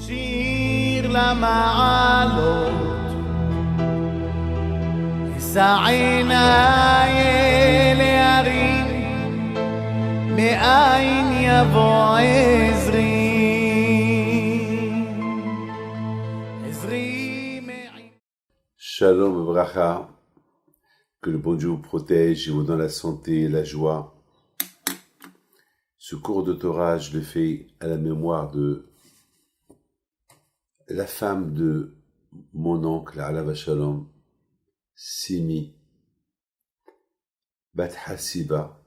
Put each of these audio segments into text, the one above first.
שיר למעלות, אשא עיניי אל ההרים, מאין יבוא עזרי. Shalom Bracha, que le bon Dieu vous protège et vous donne la santé et la joie. Ce cours de Torah, je le fais à la mémoire de la femme de mon oncle, Alav Shalom, Simi, Bat Hasiba,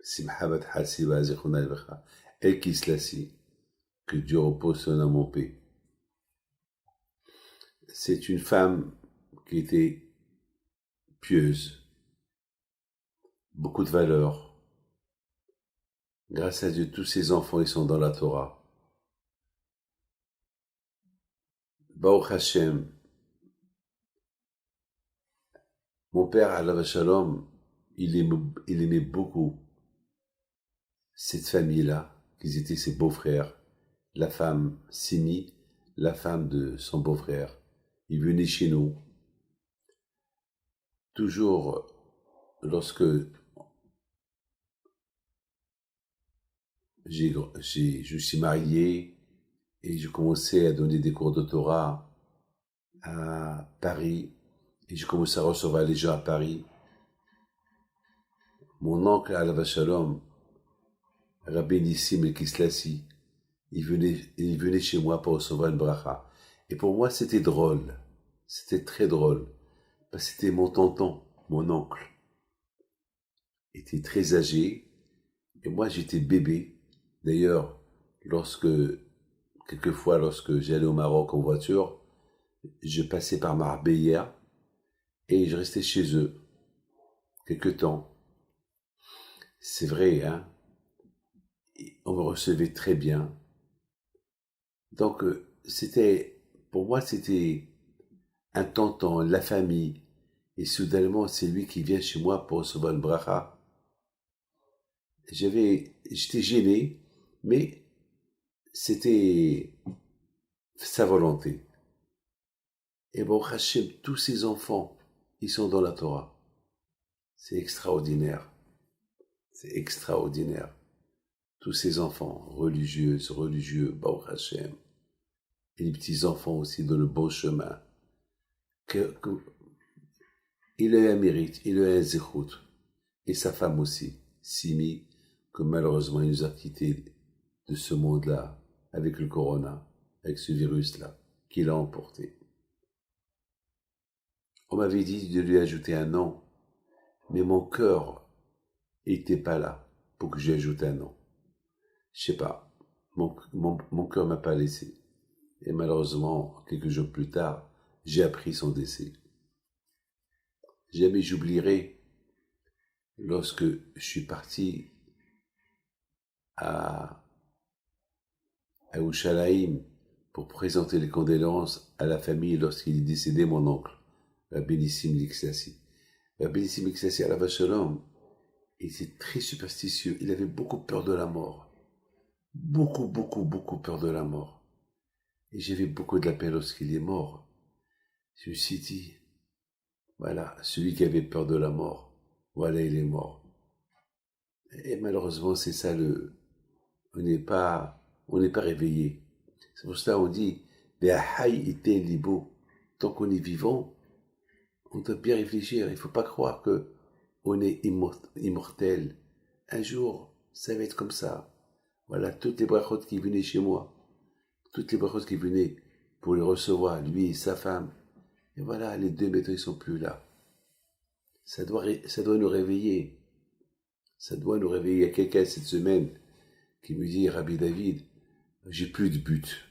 Simcha Bat Hasiba, Zichron Alvecha, El Kislassi, que Dieu repose son âme en paix. C'est une femme qui était pieuse, beaucoup de valeurs. Grâce à Dieu, tous ses enfants, ils sont dans la Torah. Baruch Hashem, mon père, Alav Shalom, il aimait beaucoup cette famille-là, qu'ils étaient ses beaux-frères, la femme Simi, la femme de son beau-frère. Ils venaient chez nous. Toujours, lorsque je suis marié et je commençais à donner des cours de Torah à Paris, et je commençais à recevoir les gens à Paris, mon oncle Alav Shalom, Rabbi Nissim El Kislassi, il venait chez moi pour recevoir une bracha. Et pour moi, c'était drôle. C'était très drôle. Parce que c'était mon tonton, mon oncle. Il était très âgé. Et moi, j'étais bébé. D'ailleurs, quelquefois, lorsque j'allais au Maroc en voiture, je passais par Marbella et je restais chez eux quelque temps. C'est vrai, hein? On me recevait très bien. Donc, pour moi, c'était un tonton, la famille. Et soudainement, c'est lui qui vient chez moi pour recevoir une bracha. J'étais gêné, mais c'était sa volonté. Et bon, Hachem, tous ses enfants, ils sont dans la Torah. C'est extraordinaire. C'est extraordinaire. Tous ces enfants, religieux, Baruch Hashem. Et les petits-enfants aussi dans le bon chemin. Il a un mérite, il a un zéchout. Et sa femme aussi, Simi, que malheureusement il nous a quittés de ce monde-là, avec le corona, avec ce virus-là, qu'il a emporté. On m'avait dit de lui ajouter un nom, mais mon cœur n'était pas là pour que je lui ajoute un nom. Je sais pas, mon cœur m'a pas laissé. Et malheureusement, quelques jours plus tard, j'ai appris son décès. Jamais j'oublierai lorsque je suis parti à Yerushalayim pour présenter les condoléances à la famille lorsqu'il est décédé, mon oncle, Rabbi Nissim El Kislassi. Rabbi Nissim El Kislassi, Alav Shalom, il était très superstitieux. Il avait beaucoup peur de la mort. Beaucoup peur de la mort. Et j'avais beaucoup de la peine lorsqu'il est mort. Je me suis dit, voilà, celui qui avait peur de la mort, voilà, il est mort. Et malheureusement, c'est ça on n'est pas réveillé. C'est pour cela qu'on dit, tant qu'on est vivant, on doit bien réfléchir. Il ne faut pas croire qu'on est immortel. Un jour, ça va être comme ça. Voilà, toutes les brachot qui venaient chez moi, toutes les brachot qui venaient pour les recevoir, lui et sa femme. Et voilà, les deux maintenant, ils sont plus là. Ça doit nous réveiller. Ça doit nous réveiller. Il y a quelqu'un cette semaine qui me dit, Rabbi David, j'ai plus de but.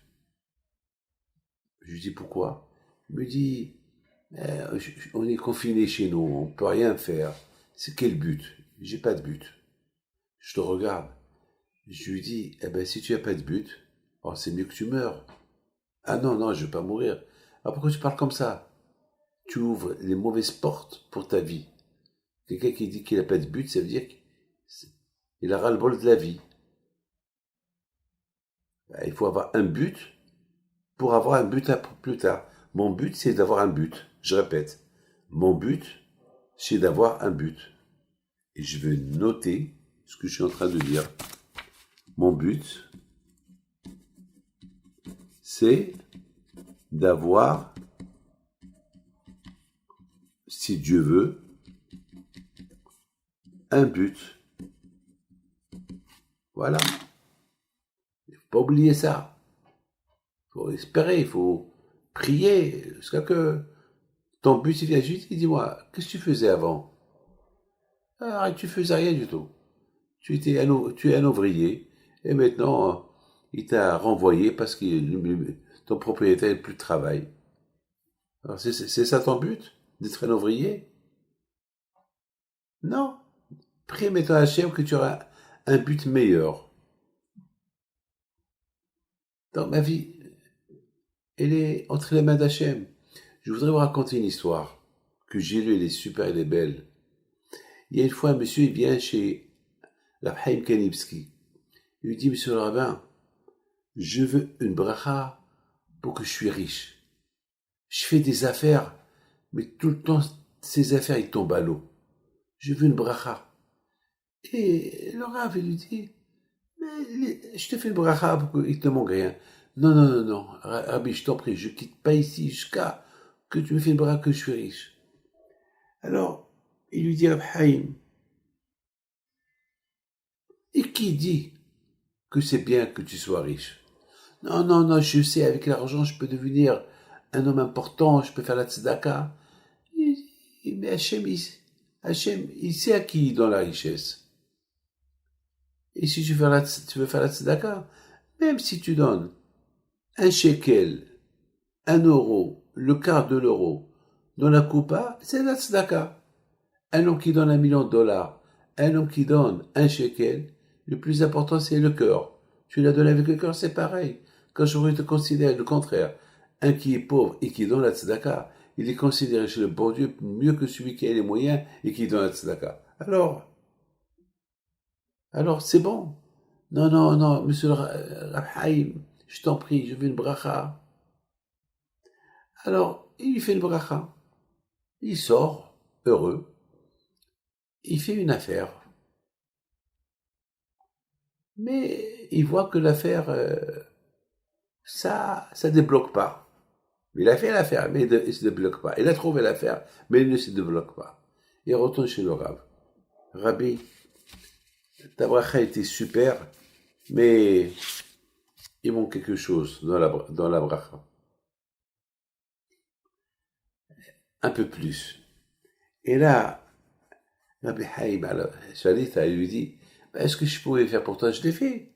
Je lui dis, pourquoi? Il me dit, on est confiné chez nous, on peut rien faire. C'est quel but? J'ai pas de but. Je te regarde. Je lui dis, si tu as pas de but, c'est mieux que tu meurs. Ah non, je vais pas mourir. Ah, pourquoi tu parles comme ça? Tu ouvres les mauvaises portes pour ta vie. Quelqu'un qui dit qu'il n'a pas de but, ça veut dire qu'il a ras-le-bol de la vie. Il faut avoir un but pour avoir un but plus tard. Mon but, c'est d'avoir un but. Je répète, mon but, c'est d'avoir un but. Et je vais noter ce que je suis en train de dire. Mon but, c'est d'avoir, si Dieu veut, un but. Voilà. Il ne faut pas oublier ça. Il faut espérer, il faut prier. Jusqu'à que ton but, il vient juste, dis-moi, qu'est-ce que tu faisais avant? Ah, tu faisais rien du tout. Tu es un ouvrier, et maintenant, il t'a renvoyé parce que ton propriétaire n'a plus de travail. Alors, c'est ça ton but? D'être un ouvrier? Non. Prie maintenant à Hachem que tu auras un but meilleur. Dans ma vie, elle est entre les mains d'Hachem. Je voudrais vous raconter une histoire que j'ai lue, elle est super, elle est belle. Il y a une fois, un monsieur, il vient chez l'Abhaïm Kanivski. Il lui dit, monsieur le rabbin, je veux une bracha pour que je suis riche. Je fais des affaires, mais tout le temps, ces affaires, ils tombent à l'eau. Je veux une bracha. Et le rabbin lui dit, mais je te fais une bracha pour qu'il ne te manque rien. Non, Rabbi, je t'en prie, je quitte pas ici jusqu'à que tu me fais une bracha que je suis riche. Alors, il lui dit, Abhaïm, et qui dit que c'est bien que tu sois riche? Non, je sais, avec l'argent, je peux devenir un homme important, je peux faire la tzedaka. Mais Hachem, il sait à qui il donne la richesse. Et si tu veux faire la tzedaka, même si tu donnes un shekel, 1 euro, le quart de l'euro, dans la coupa, c'est la tzedaka. Un homme qui donne $1 million, un homme qui donne un shekel, le plus important c'est le cœur. Tu l'as donné avec le cœur, c'est pareil. Quand je voudrais te considérer le contraire, un qui est pauvre et qui donne la tzedaka, il est considéré chez le bon Dieu mieux que celui qui a les moyens et qui donne la tzedaka. Alors c'est bon. Non, monsieur le Rabhaïm, je t'en prie, je veux une bracha. Alors, il lui fait une bracha. Il sort, heureux. Il fait une affaire. Mais il voit que l'affaire, ça débloque pas. Il a fait l'affaire, mais il ne se débloque pas. Il a trouvé l'affaire, mais il ne se débloque pas. Il retourne chez le Rav. Rabbi, ta bracha était super, mais il manque quelque chose dans la bracha. Un peu plus. Et là, Rabbi Haïm, Shalita, il lui dit, est-ce que je pouvais faire pour toi? Je l'ai fait.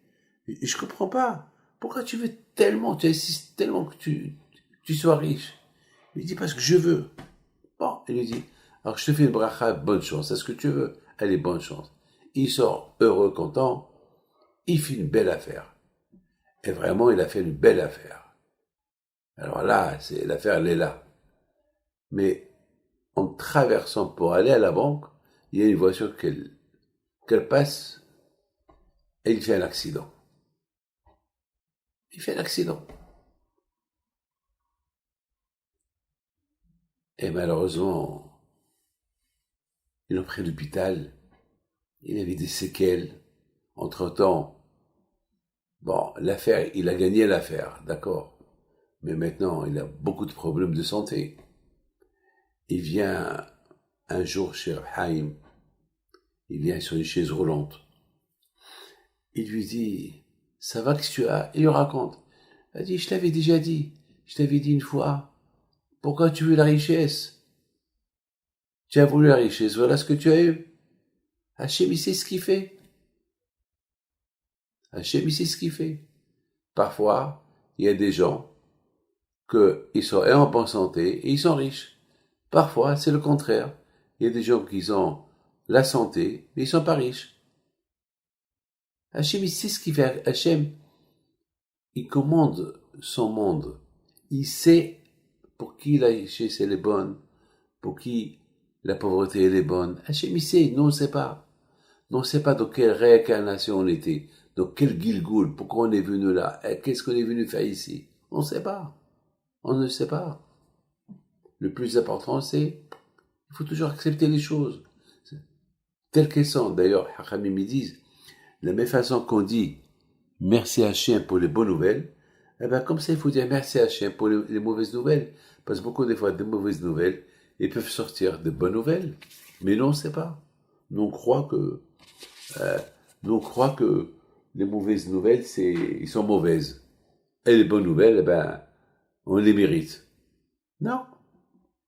Je comprends pas. Pourquoi tu insistes tellement que tu sois riche? Il lui dit, parce que je veux. Bon, il lui dit, alors je te fais une bracha, bonne chance. Est-ce que tu veux? Allez, bonne chance. Il sort heureux, content. Il fait une belle affaire. Et vraiment, il a fait une belle affaire. Alors là, l'affaire, elle est là. Mais en traversant pour aller à la banque, il y a une voiture qu'elle passe et il fait un accident. Et malheureusement, ils l'ont pris à l'hôpital. Il avait des séquelles. Entre-temps, bon, l'affaire, il a gagné l'affaire, d'accord. Mais maintenant, il a beaucoup de problèmes de santé. Il vient un jour chez Haïm. Il vient sur une chaise roulante. Il lui dit, ça va, qu'est-ce que tu as? Il lui raconte. Il dit, je t'avais déjà dit. Je t'avais dit une fois. Pourquoi tu veux la richesse? Tu as voulu la richesse, voilà ce que tu as eu. Hachem, il sait ce qu'il fait. Parfois, il y a des gens qui sont en bonne santé et ils sont riches. Parfois, c'est le contraire. Il y a des gens qui ont la santé, mais ils sont pas riches. Hachem, il sait ce qu'il fait. Hachem, il commande son monde. Il sait pour qui la richesse elle est bonne, pour qui la pauvreté elle est bonne. Hachem, il sait, nous on ne sait pas. Nous on ne sait pas dans quelle réincarnation on était, dans quel Gilgoul, pourquoi on est venu là, qu'est-ce qu'on est venu faire ici. On ne sait pas. On ne sait pas. Le plus important, c'est il faut toujours accepter les choses telles qu'elles sont. D'ailleurs, Hachamim ils disent, de la même façon qu'on dit merci à Hachem pour les bonnes nouvelles, eh ben comme ça, il faut dire merci à Hachem pour les mauvaises nouvelles. Parce que beaucoup des fois, de mauvaises nouvelles, ils peuvent sortir de bonnes nouvelles. Mais nous, on ne sait pas. Nous, on croit que les mauvaises nouvelles, ils sont mauvaises. Et les bonnes nouvelles, eh ben, on les mérite. Non.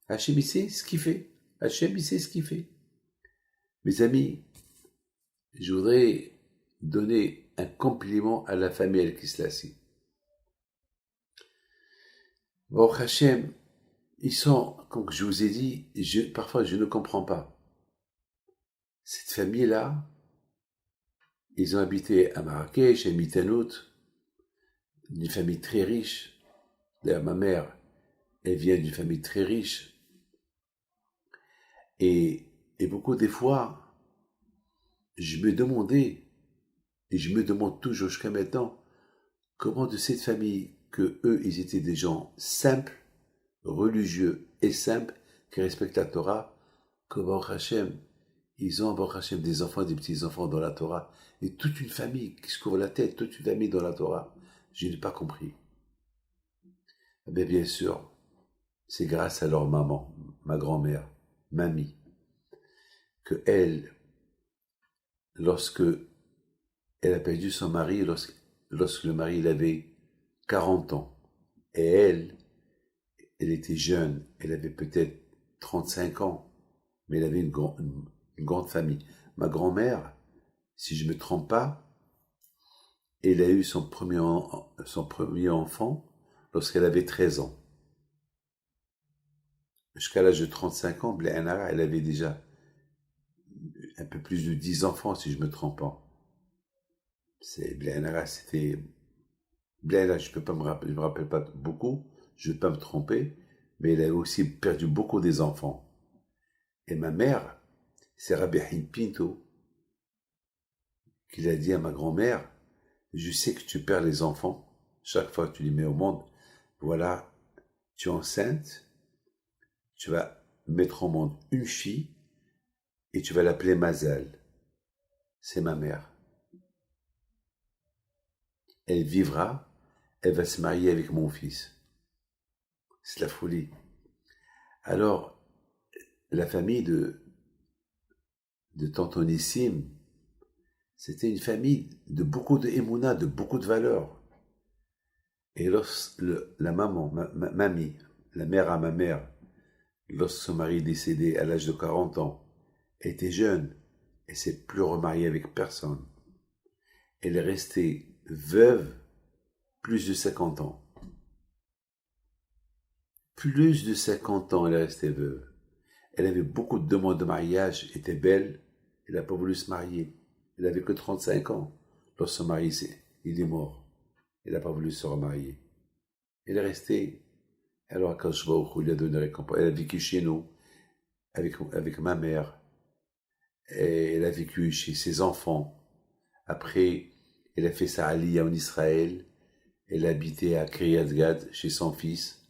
Hachem, il sait ce qu'il fait. Hachem, il sait ce qu'il fait. Mes amis, je voudrais donner un compliment à la famille El-Kislassi. Bon, Hachem, ils sont, comme je vous ai dit, parfois je ne comprends pas. Cette famille-là, ils ont habité à Marrakech, à Mitanout, une famille très riche. D'ailleurs, ma mère, elle vient d'une famille très riche. Et beaucoup des fois, je me demandais, et je me demande toujours jusqu'à maintenant, comment de cette famille, que eux, ils étaient des gens simples, religieux et simples, qui respectent la Torah, comment Hachem, ils ont Baruch Hachem des enfants, des petits-enfants dans la Torah, et toute une famille qui se couvre la tête, toute une famille dans la Torah. Je n'ai pas compris. Mais bien sûr, c'est grâce à leur maman, ma grand-mère, mamie, que elle, lorsque elle a perdu son mari, lorsque le mari il avait 40 ans, et elle était jeune, elle avait peut-être 35 ans, mais elle avait une grande famille. Ma grand-mère, si je ne me trompe pas, elle a eu son premier enfant lorsqu'elle avait 13 ans. Jusqu'à l'âge de 35 ans, Bléanara, elle avait déjà un peu plus de 10 enfants, si je ne me trompe pas. Bléanara, c'était... Bléanara, je ne me rappelle pas beaucoup, je ne vais pas me tromper, mais elle a aussi perdu beaucoup des enfants. Et ma mère, c'est Rabbi Pinto, qui a dit à ma grand-mère, je sais que tu perds les enfants, chaque fois que tu les mets au monde, voilà, tu es enceinte, tu vas mettre au monde une fille, et tu vas l'appeler Mazal. C'est ma mère. Elle vivra, elle va se marier avec mon fils. C'est la folie. Alors, la famille de Tantonissim, c'était une famille de beaucoup de émouna, de beaucoup de valeurs. Et la maman, mamie, la mère à ma mère, lorsque son mari est décédé à l'âge de 40 ans, était jeune et s'est plus remariée avec personne. Elle est restée veuve plus de 50 ans. Plus de 50 ans, elle est restée veuve. Elle avait beaucoup de demandes de mariage, était belle, elle n'a pas voulu se marier. Elle avait que 35 ans. Lorsque son mari il est mort, elle n'a pas voulu se remarier. Elle est restée. Alors, Akadosh Baruch Hu lui a donné récompense. Elle a vécu chez nous, avec ma mère. Et elle a vécu chez ses enfants. Après, elle a fait sa aliyah en Israël. Elle a habité à Kriyat Gad, chez son fils,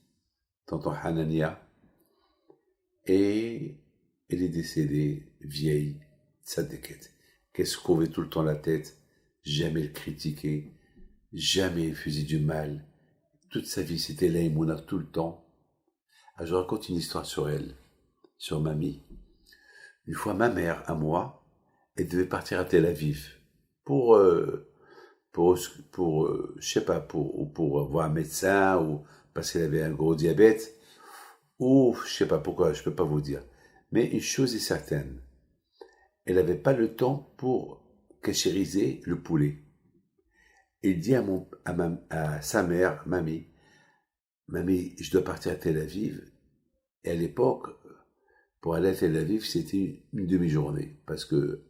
tonton Hanania. Et elle est décédée, vieille, tzadeket, qu'elle se couvait tout le temps la tête, jamais elle critiquait, jamais elle faisait du mal. Toute sa vie, c'était l'aïmouna tout le temps. Alors, je raconte une histoire sur elle, sur mamie. Une fois, ma mère, à moi, elle devait partir à Tel Aviv pour je sais pas, pour voir un médecin, ou parce qu'elle avait un gros diabète, ou je sais pas pourquoi, je peux pas vous dire. Mais une chose est certaine, elle n'avait pas le temps pour cachériser le poulet. Il dit à sa mère, mamie, je dois partir à Tel Aviv. Et à l'époque, pour aller à Tel Aviv, c'était une demi-journée, parce que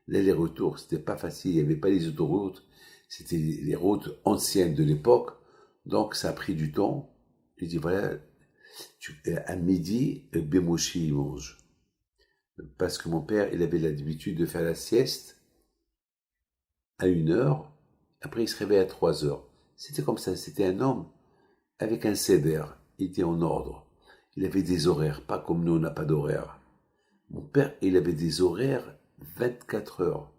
l'aller-retour, c'était pas facile, il n'y avait pas les autoroutes, c'était les routes anciennes de l'époque, donc ça a pris du temps. Il dit, voilà, à midi, Bémoshi, il mange. Parce que mon père, il avait l'habitude de faire la sieste à 1 heure, après il se réveillait à 3 heures. C'était comme ça, c'était un homme avec un seder. Il était en ordre. Il avait des horaires, pas comme nous, on n'a pas d'horaire. Mon père, il avait des horaires 24 heures.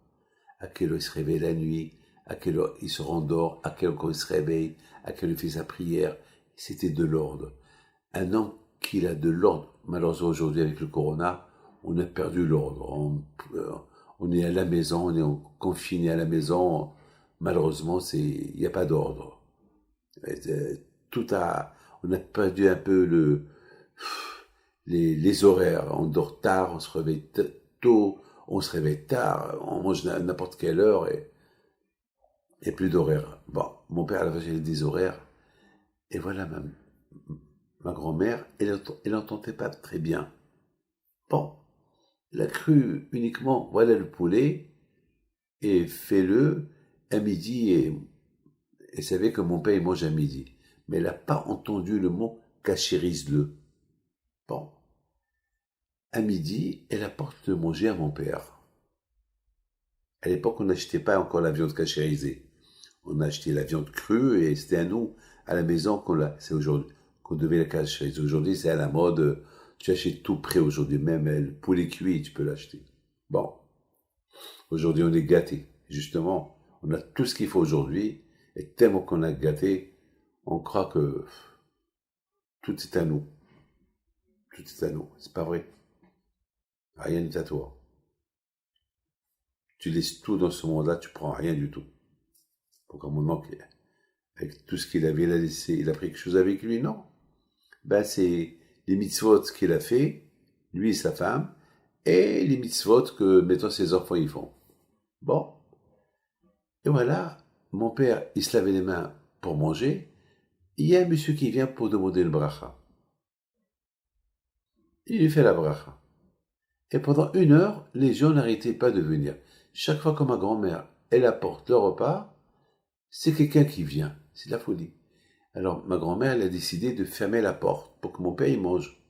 À quelle heure il se réveille la nuit, à quelle heure il se rendort, à quelle heure il se réveille, à quelle heure il fait sa prière. C'était de l'ordre. Un homme qui a de l'ordre, malheureusement aujourd'hui avec le corona, on a perdu l'ordre. On est à la maison, on est confiné à la maison. Malheureusement, il n'y a pas d'ordre. On a perdu un peu les horaires. On dort tard, on se réveille tôt, on se réveille tard, on mange à n'importe quelle heure et plus d'horaires. Bon, mon père avait des horaires. Et voilà, ma grand-mère, elle n'entendait pas très bien. Bon, elle a cru uniquement, voilà le poulet, et fais-le à midi, et elle savait que mon père il mange à midi. Mais elle n'a pas entendu le mot cachérise-le. Bon, à midi, elle apporte de manger à mon père. À l'époque, on n'achetait pas encore la viande cachérisée. On achetait la viande crue et c'était à nous, à la maison, c'est aujourd'hui, qu'on devait la cachériser. Aujourd'hui, c'est à la mode. Tu achètes tout prêt aujourd'hui. Même le poulet cuit, tu peux l'acheter. Bon. Aujourd'hui, on est gâté. Justement, on a tout ce qu'il faut aujourd'hui. Et tellement qu'on a gâté, on croit que tout est à nous. Tout est à nous. C'est pas vrai. Rien n'est à toi. Tu laisses tout dans ce monde-là, tu prends rien du tout. Pour qu'à un moment, avec tout ce qu'il avait, il a laissé, il a pris quelque chose avec lui, non. Ben, c'est les mitzvot qu'il a fait, lui et sa femme, et les mitzvot que, mettons, ses enfants y font. Bon. Et voilà, mon père, il se lavait les mains pour manger. Il y a un monsieur qui vient pour demander le bracha. Il lui fait la bracha. Et pendant 1 heure, les gens n'arrêtaient pas de venir. Chaque fois que ma grand-mère, elle apporte le repas, c'est quelqu'un qui vient. C'est de la folie. Alors, ma grand-mère, elle a décidé de fermer la porte pour que mon père, il mange.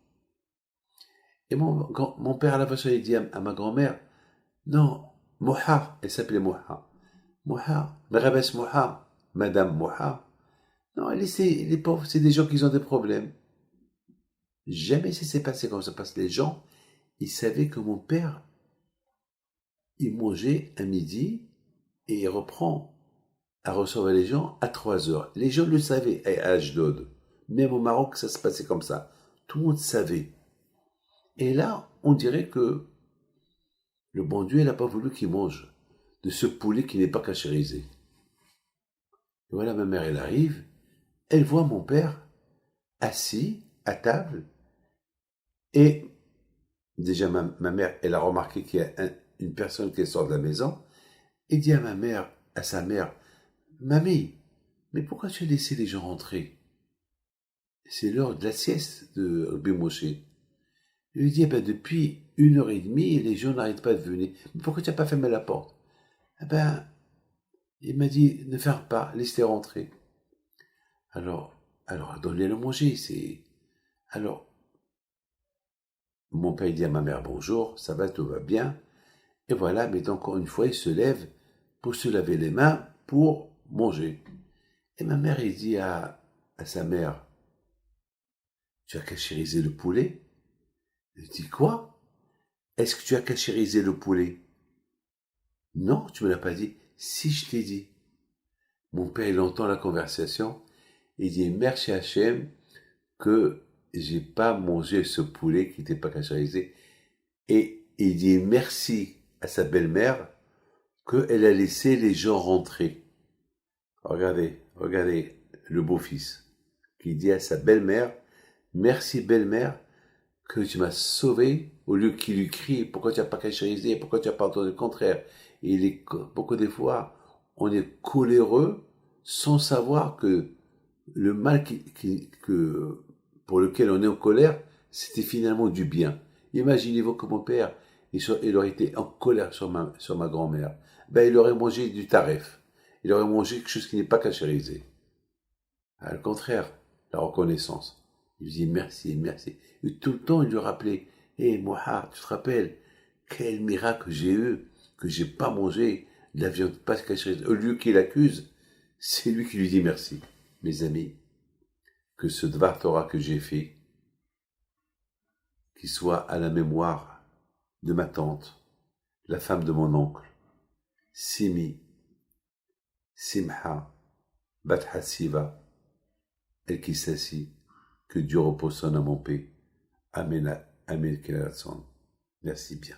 Et mon père, à la façon, il dit à ma grand-mère, non, Moha, elle s'appelait Moha. Moha, Merabes Moha, Madame Moha. Non, laissez les pauvres, c'est des gens qui ont des problèmes. Jamais ça s'est passé comme ça, parce que les gens, ils savaient que mon père, il mangeait à midi et il reprend à recevoir les gens à 3 heures. Les gens le savaient à Ashdod. Même au Maroc, ça se passait comme ça. Tout le monde savait. Et là, on dirait que le bon Dieu, il n'a pas voulu qu'il mange de ce poulet qui n'est pas cachérisé. Et voilà, ma mère, elle arrive, elle voit mon père assis à table, et déjà ma mère, elle a remarqué qu'il y a une personne qui sort de la maison, et dit à sa mère, Mamie, mais pourquoi tu as laissé les gens rentrer? C'est l'heure de la sieste de Rabbi Moshe. Il lui dit, depuis 1 heure et demie, les gens n'arrêtent pas de venir. Mais pourquoi tu n'as pas fermé la porte? Il m'a dit, ne ferme pas, laisse-les rentrer. Alors, donne-les le manger, Alors, mon père dit à ma mère, bonjour, ça va, tout va bien. Et voilà, mais encore une fois, il se lève pour se laver les mains, pour manger. Et ma mère, il dit à sa mère, tu as cachérisé le poulet? Elle dit, quoi? Est-ce que tu as cachérisé le poulet? Non, tu me l'as pas dit. Si, je t'ai dit. Mon père, il entend la conversation, il dit, merci Hachem que j'ai pas mangé ce poulet qui n'était pas cachérisé. Et il dit merci à sa belle-mère qu'elle a laissé les gens rentrer. Regardez le beau-fils qui dit à sa belle-mère, merci belle-mère que tu m'as sauvé, au lieu qu'il lui crie, pourquoi tu n'as pas cachérisé, pourquoi tu n'as pas entendu le contraire. Et beaucoup des fois, on est coléreux sans savoir que le mal pour lequel on est en colère, c'était finalement du bien. Imaginez-vous que mon père, il aurait été en colère sur ma grand-mère. Il aurait mangé du taref. Il aurait mangé quelque chose qui n'est pas cachérisé. Au contraire, la reconnaissance. Il dit merci, merci. Et tout le temps, il lui rappelait, hé, Moha, tu te rappelles, quel miracle j'ai eu, que j'ai pas mangé de la viande pas cachérisée. Au lieu qu'il accuse, c'est lui qui lui dit merci. Mes amis, que ce Dvar Torah que j'ai fait, qui soit à la mémoire de ma tante, la femme de mon oncle, Simi, Simha, Bat Hassiva, El Kisasi, que Dieu repose son âme en paix. Amen, Amen, Keratson. Merci bien.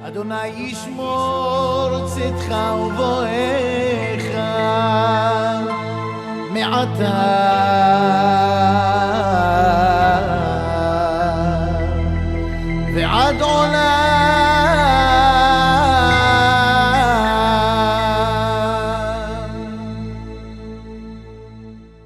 אדוני ישמור צאתך ובואך מעתה ועד עולם